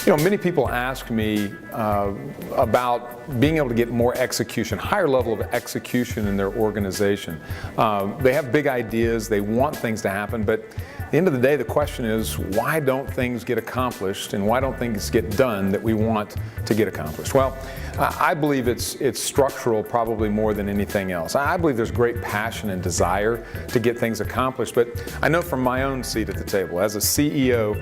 Many people ask me about being able to get more execution, higher level of execution in their organization. They have big ideas, they want things to happen, but at the end of the day, the question is, why don't things get accomplished and why don't things get done that we want to get accomplished? Well, I believe it's structural probably more than anything else. I believe there's great passion and desire to get things accomplished, but I know from my own seat at the table, as a CEO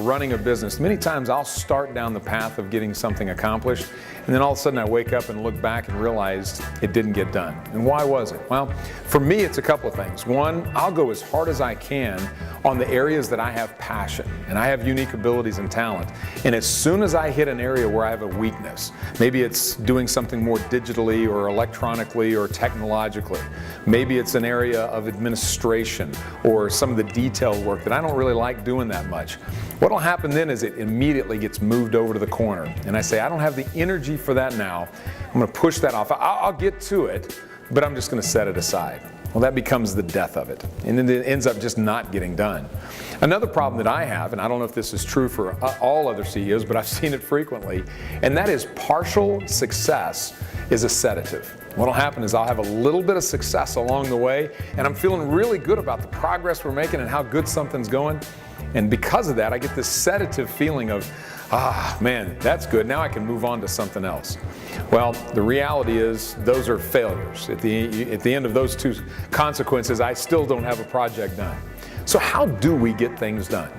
running a business, many times I'll start down the path of getting something accomplished, and then all of a sudden I wake up and look back and realize it didn't get done. And why was it? Well, for me it's a couple of things. One, I'll go as hard as I can on the areas that I have passion and I have unique abilities and talent. And as soon as I hit an area where I have a weakness, maybe it's doing something more digitally or electronically or technologically, maybe it's an area of administration or some of the detail work that I don't really like doing that much. What'll happen then is it immediately gets moved over to the corner. And I say, I don't have the energy for that now. I'm going to push that off. I'll get to it, but I'm just going to set it aside. Well, that becomes the death of it, and then it ends up just not getting done. Another problem that I have, and I don't know if this is true for all other CEOs, but I've seen it frequently, and that is partial success is a sedative. What'll happen is I'll have a little bit of success along the way, and I'm feeling really good about the progress we're making and how good something's going. And because of that, I get this sedative feeling of, man, that's good. Now I can move on to something else. Well, the reality is those are failures. At the end of those two consequences, I still don't have a project done. So how do we get things done?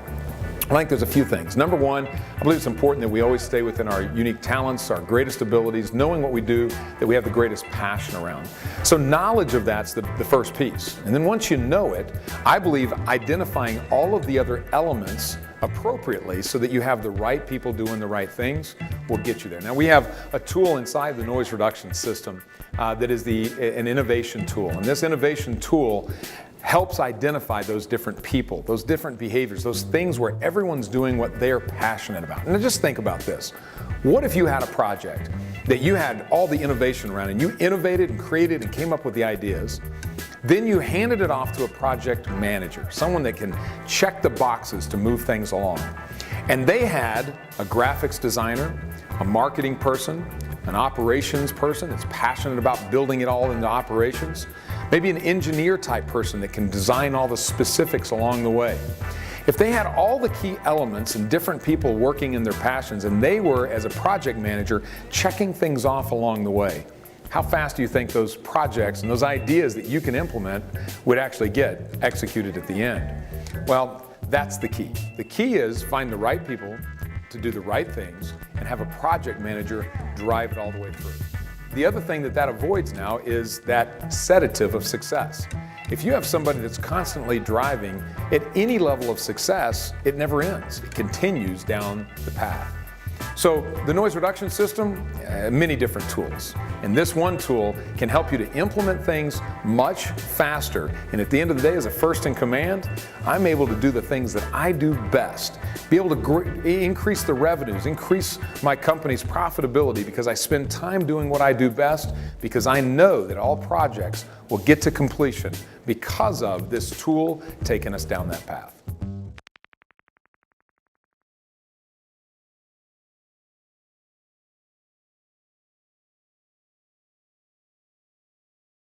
I think there's a few things. Number one, I believe it's important that we always stay within our unique talents, our greatest abilities, knowing what we do, that we have the greatest passion around. So knowledge of that's the first piece. And then once you know it, I believe identifying all of the other elements appropriately so that you have the right people doing the right things will get you there. Now we have a tool inside the noise reduction system that is an innovation tool. And this innovation tool helps identify those different people, those different behaviors, those things where everyone's doing what they're passionate about. And just think about this. What if you had a project that you had all the innovation around and you innovated and created and came up with the ideas, then you handed it off to a project manager, someone that can check the boxes to move things along. And they had a graphics designer, a marketing person, an operations person that's passionate about building it all into operations, maybe an engineer type person that can design all the specifics along the way. If they had all the key elements and different people working in their passions, and they were, as a project manager, checking things off along the way, how fast do you think those projects and those ideas that you can implement would actually get executed at the end? Well, that's the key. The key is find the right people to do the right things and have a project manager drive it all the way through. The other thing that avoids now is that sedative of success. If you have somebody that's constantly driving at any level of success, it never ends. It continues down the path. So the noise reduction system, many different tools. And this one tool can help you to implement things much faster. And at the end of the day, as a first in command, I'm able to do the things that I do best. Be able to increase the revenues, increase my company's profitability because I spend time doing what I do best, because I know that all projects will get to completion because of this tool taking us down that path.